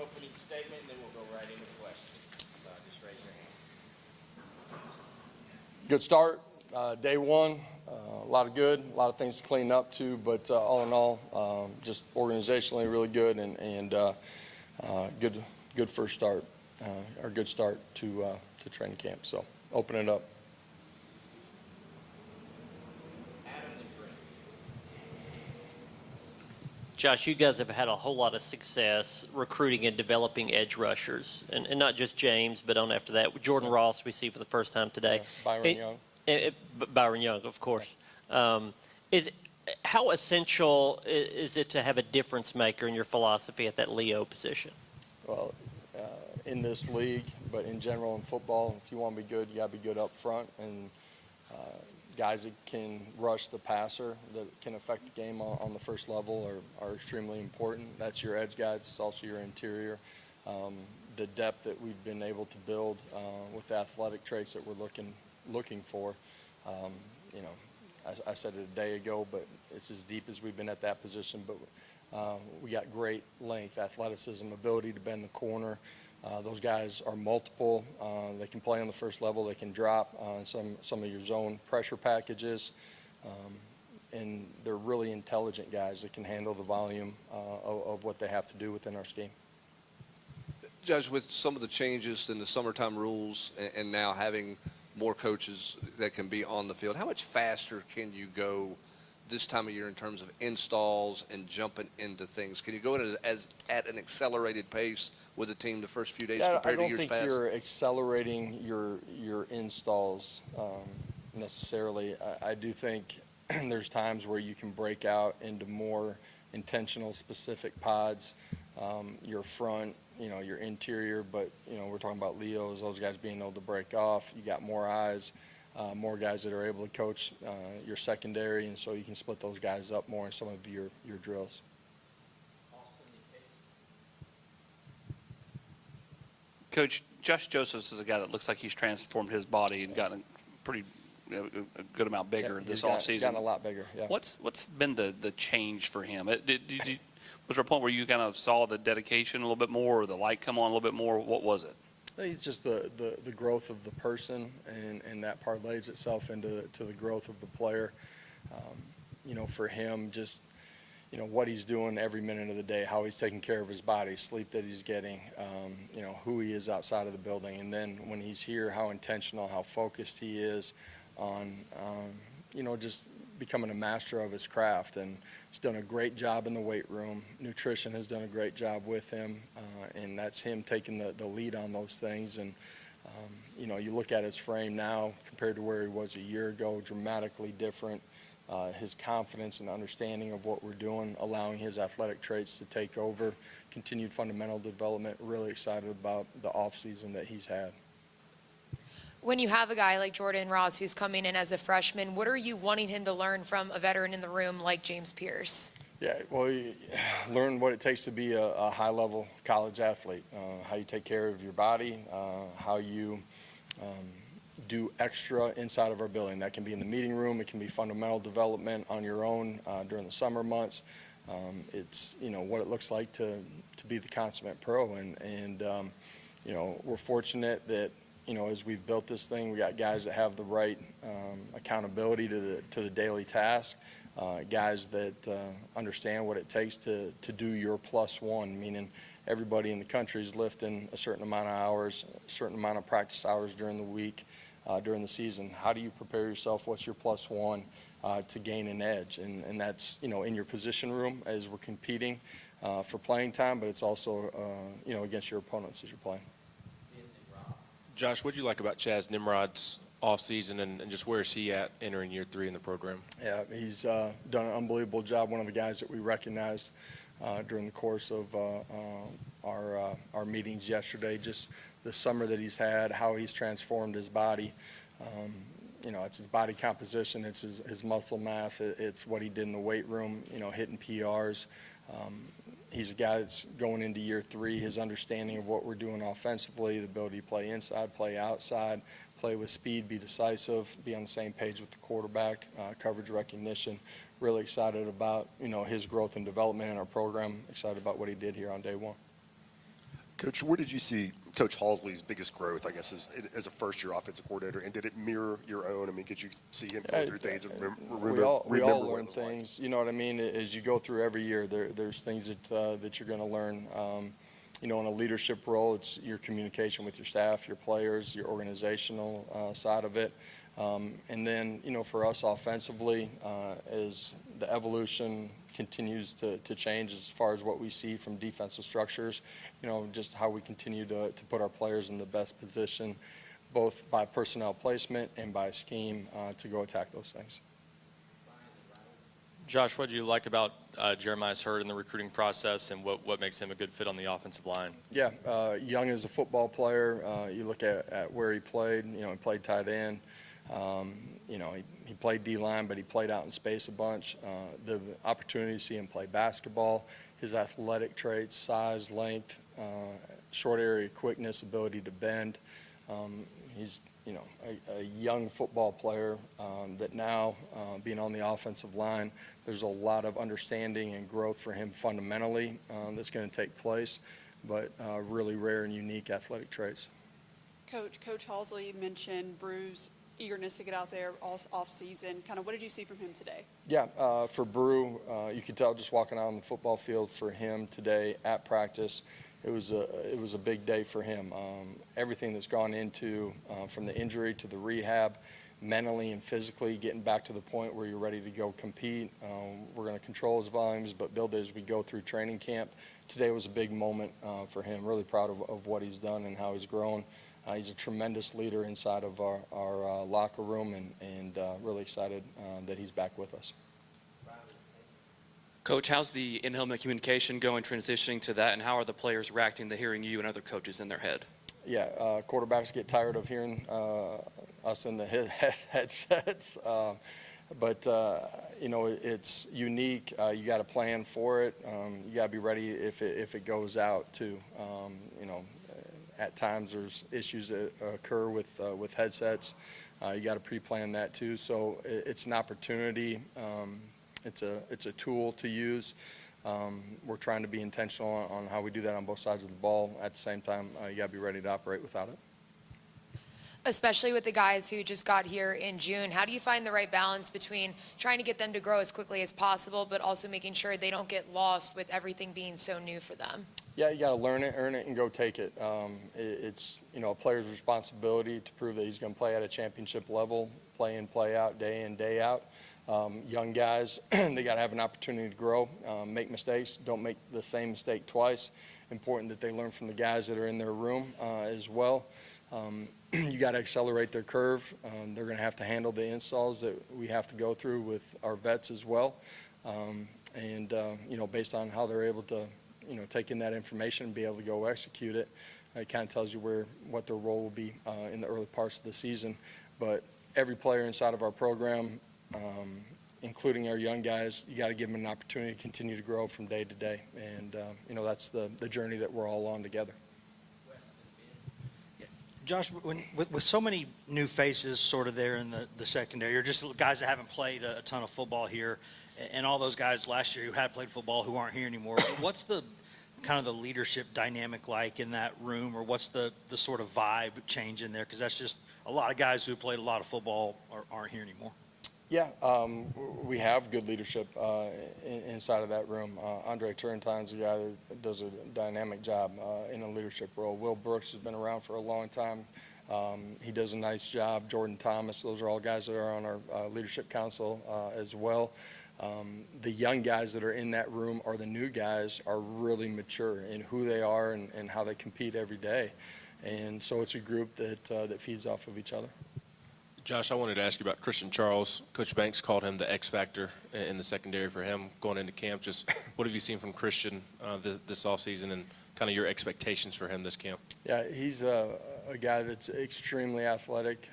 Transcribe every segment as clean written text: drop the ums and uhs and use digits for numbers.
opening statement, and then we'll go right into questions. Just raise your hand. Good start, day one. A lot of good, a lot of things to clean up to, but all in all, just organizationally really good and good first start, or good start to training camp. So open it up. Josh, you guys have had a whole lot of success recruiting and developing edge rushers, and not just James, but on after that, Jordan Ross we see for the first time today. Byron Young. Byron Young, of course. How essential is it to have a difference maker in your philosophy at that Leo position? Well, in this league, but in general in football, if you want to be good, you got to be good up front, and guys that can rush the passer, that can affect the game on the first level are extremely important. That's your edge guys. It's also your interior. The depth that we've been able to build with the athletic traits that we're looking for. You know, I said it a day ago, but it's as deep as we've been at that position. But we got great length, athleticism, ability to bend the corner. Those guys are multiple. They can play on the first level. They can drop on some of your zone pressure packages. And they're really intelligent guys that can handle the volume of what they have to do within our scheme. Judge, with some of the changes in the summertime rules and now having more coaches that can be on the field, how much faster can you go this time of year in terms of installs and jumping into things? Can you go at an accelerated pace with the team the first few days compared to years past? I don't think you're accelerating your installs necessarily. I do think there's times where you can break out into more intentional, specific pods. Your front, you know, your interior, but you know, we're talking about Leos, those guys being able to break off. You got more eyes. More guys that are able to coach your secondary, and so you can split those guys up more in some of your drills. Coach, Josh Josephs is a guy that looks like he's transformed his body and gotten pretty a good amount bigger this offseason. Gotten a lot bigger, yeah. What's been the change for him? Was there a point where you kind of saw the dedication a little bit more, or the light come on a little bit more? What was it? It's just the growth of the person, and that parlays itself into the growth of the player. You know, for him, just, you know, what he's doing every minute of the day, how he's taking care of his body, sleep that he's getting, you know, who he is outside of the building. And then when he's here, how intentional, how focused he is on, you know, just becoming a master of his craft. And he's done a great job in the weight room. Nutrition has done a great job with him, and that's him taking the lead on those things. And you know, you look at his frame now compared to where he was a year ago, dramatically different. His confidence and understanding of what we're doing, allowing his athletic traits to take over, continued fundamental development. Really excited about the offseason that he's had. When you have a guy like Jordan Ross who's coming in as a freshman, what are you wanting him to learn from a veteran in the room like James Pierce? Yeah, well, you learn what it takes to be a high-level college athlete, how you take care of your body, how you do extra inside of our building. That can be in the meeting room. It can be fundamental development on your own during the summer months. It's, you know, what it looks like to be the consummate pro. And you know, we're fortunate that, you know, as we've built this thing, we got guys that have the right accountability to the daily task, guys that understand what it takes to do your +1, meaning everybody in the country is lifting a certain amount of hours, a certain amount of practice hours during the week, during the season. How do you prepare yourself? What's your +1 to gain an edge? And that's, you know, in your position room as we're competing for playing time, but it's also, you know, against your opponents as you're playing. Josh, what do you like about Chaz Nimrod's offseason, and just where is he at entering year 3 in the program? Yeah, he's done an unbelievable job. One of the guys that we recognized during the course of our meetings yesterday, just the summer that he's had, how he's transformed his body. You know, it's his body composition, it's his muscle mass, it's what he did in the weight room, you know, hitting PRs. He's a guy that's going into year 3, his understanding of what we're doing offensively, the ability to play inside, play outside, play with speed, be decisive, be on the same page with the quarterback, coverage recognition. Really excited about, you know, his growth and development in our program, excited about what he did here on day 1. Coach, where did you see Coach Halsley's biggest growth, I guess, as a first-year offensive coordinator, and did it mirror your own? I mean, could you see him go through things and We all remember what learn it was like? things, you know what I mean? As you go through every year, there's things that you're going to learn. You know, in a leadership role, it's your communication with your staff, your players, your organizational side of it. And then, you know, for us offensively, as the evolution continues to change as far as what we see from defensive structures, you know, just how we continue to put our players in the best position, both by personnel placement and by scheme, to go attack those things. Josh, what do you like about Jeremiah's Hurd in the recruiting process, and what makes him a good fit on the offensive line? Yeah, young as a football player. You look at where he played. You know, he played tight end. You know, he played D-line, but he played out in space a bunch. The opportunity to see him play basketball, his athletic traits, size, length, short area quickness, ability to bend. He's, you know, a young football player that now, being on the offensive line, there's a lot of understanding and growth for him fundamentally that's going to take place, but really rare and unique athletic traits. Coach Halsley mentioned Brew's eagerness to get out there off season. Kind of what did you see from him today? Yeah, for Brew, you could tell just walking out on the football field for him today at practice, it was a big day for him. Everything that's gone into from the injury to the rehab, mentally and physically, getting back to the point where you're ready to go compete. We're going to control his volumes, but build it as we go through training camp. Today was a big moment for him. Really proud of what he's done and how he's grown. He's a tremendous leader inside of our locker room, and really excited that he's back with us. Coach, how's the in-helmet communication going, transitioning to that, and how are the players reacting to hearing you and other coaches in their head? Yeah, quarterbacks get tired of hearing us in the headsets, but you know, it's unique. You got to plan for it. You got to be ready if it goes out too. You know, at times there's issues that occur with headsets. You got to pre-plan that too. So it's an opportunity. It's a tool to use. We're trying to be intentional on how we do that on both sides of the ball. At the same time, you got to be ready to operate without it. Especially with the guys who just got here in June, how do you find the right balance between trying to get them to grow as quickly as possible, but also making sure they don't get lost with everything being so new for them? Yeah, you got to learn it, earn it, and go take it. It's, you know, a player's responsibility to prove that he's going to play at a championship level, play in, play out, day in, day out. Young guys, they got to have an opportunity to grow, make mistakes, don't make the same mistake twice. Important that they learn from the guys that are in their room as well. You got to accelerate their curve. They're going to have to handle the installs that we have to go through with our vets as well. And you know, based on how they're able to, you know, take in that information and be able to go execute it, it kind of tells you what their role will be in the early parts of the season. But every player inside of our program, including our young guys, you got to give them an opportunity to continue to grow from day to day. And you know, that's the journey that we're all on together. Josh, with so many new faces sort of there in the secondary, or just guys that haven't played a ton of football here, and all those guys last year who had played football who aren't here anymore, what's the kind of the leadership dynamic like in that room, or what's the sort of vibe change in there? Because that's just a lot of guys who played a lot of football aren't here anymore. Yeah, we have good leadership inside of that room. Andre Turrentine's a guy that does a dynamic job in a leadership role. Will Brooks has been around for a long time. He does a nice job. Jordan Thomas, those are all guys that are on our leadership council as well. The young guys that are in that room, or the new guys, are really mature in who they are and how they compete every day. And so it's a group that feeds off of each other. Josh, I wanted to ask you about Christian Charles. Coach Banks called him the X factor in the secondary for him going into camp. Just what have you seen from Christian this offseason, and kind of your expectations for him this camp? Yeah, he's a guy that's extremely athletic,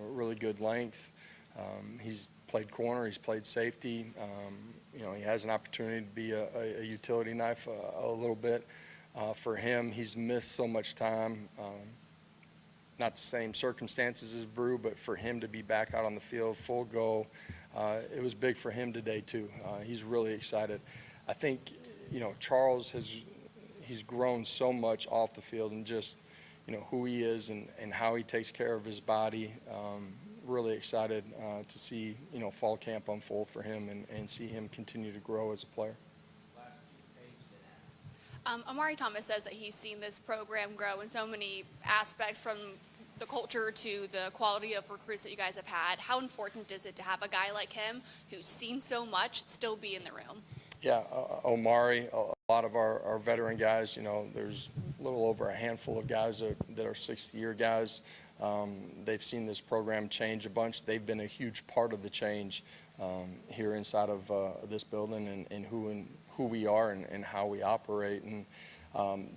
really good length. He's played corner, he's played safety. You know, he has an opportunity to be a utility knife a little bit. For him, he's missed so much time. Not the same circumstances as Brew, but for him to be back out on the field, full go, it was big for him today too. He's really excited. I think, you know, Charles he's grown so much off the field and just, who he is and how he takes care of his body. Really excited to see, fall camp unfold for him and see him continue to grow as a player. Amari Thomas says that he's seen this program grow in so many aspects, from the culture to the quality of recruits that you guys have had. How important is it to have a guy like him who's seen so much still be in the room? Yeah, Omari, a lot of our veteran guys, there's a little over a handful of guys that are sixth-year guys. They've seen this program change a bunch. They've been a huge part of the change here inside of this building and who we are and how we operate. And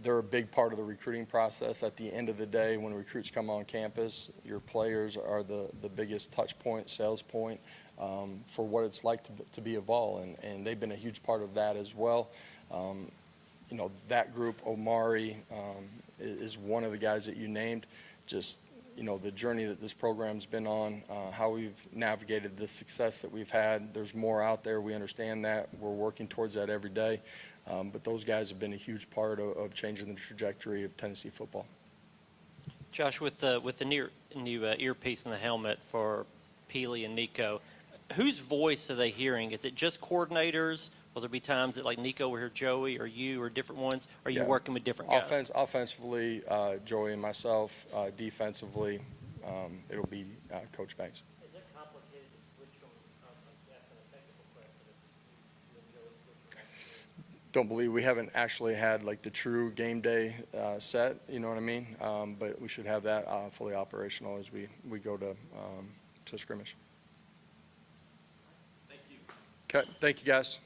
they're a big part of the recruiting process. At the end of the day, when recruits come on campus, your players are the biggest touch point, sales point for what it's like to be a Vol, and they've been a huge part of that as well. That group, Omari is one of the guys that you named. Just, the journey that this program's been on, how we've navigated the success that we've had. There's more out there. We understand that. We're working towards that every day. But those guys have been a huge part of changing the trajectory of Tennessee football. Josh, with the new earpiece in the helmet for Peely and Nico, whose voice are they hearing? Is it just coordinators? Will there be times that, like, Nico will hear Joey or you or different ones? Or are you working with different guys? Offensively, Joey and myself. Defensively, it'll be Coach Banks. Is it complicated to switch from asking a technical question if you and Joey switch from? Don't believe we haven't actually had like the true game day set, you know what I mean? But we should have that fully operational as we go to scrimmage. Thank you. Okay, thank you guys.